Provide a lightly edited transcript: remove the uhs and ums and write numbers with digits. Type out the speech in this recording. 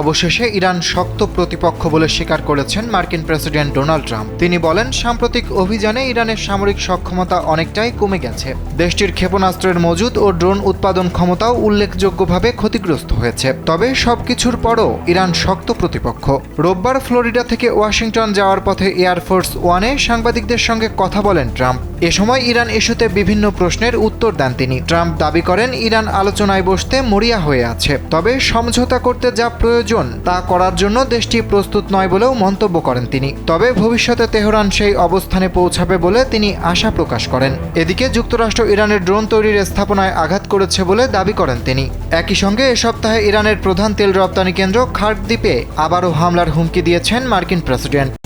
অবশেষে ইরান শক্ত প্রতিপক্ষ বলে স্বীকার করেছেন মার্কিন প্রেসিডেন্ট ডোনাল্ড ট্রাম্প। তিনি বলেন, সাম্প্রতিক অভিযানে ইরানের সামরিক সক্ষমতা অনেকটাই কমে গেছে। দেশটির ক্ষেপণাস্ত্রের মজুদ ও ড্রোন উৎপাদন ক্ষমতাও উল্লেখযোগ্যভাবে ক্ষতিগ্রস্ত হয়েছে। তবে সবকিছুর পরও ইরান শক্ত প্রতিপক্ষ। রোববার ফ্লোরিডা থেকে ওয়াশিংটন যাওয়ার পথে এয়ারফোর্স ওয়ানে সাংবাদিকদের সঙ্গে কথা বলেন ট্রাম্প। এ সময় ইরান ইস্যুতে বিভিন্ন প্রশ্নের উত্তর দেন তিনি। ট্রাম্প দাবি করেন, ইরান আলোচনায় বসতে মরিয়া হয়ে আছে, তবে সমঝোতা করতে যা প্রয়োজন তা করার জন্য দেশটি প্রস্তুত নয় বলেও মন্তব্য করেন তিনি। তবে ভবিষ্যতে তেহরান সেই অবস্থানে পৌঁছাবে বলে তিনি আশা প্রকাশ করেন। এদিকে যুক্তরাষ্ট্র ইরানের ড্রোন তৈরির স্থাপনায় আঘাত করেছে বলে দাবি করেন তিনি। একই সঙ্গে এ সপ্তাহে ইরানের প্রধান তেল রপ্তানি কেন্দ্র খার্ক দ্বীপে আবারও হামলার হুমকি দিয়েছেন মার্কিন প্রেসিডেন্ট।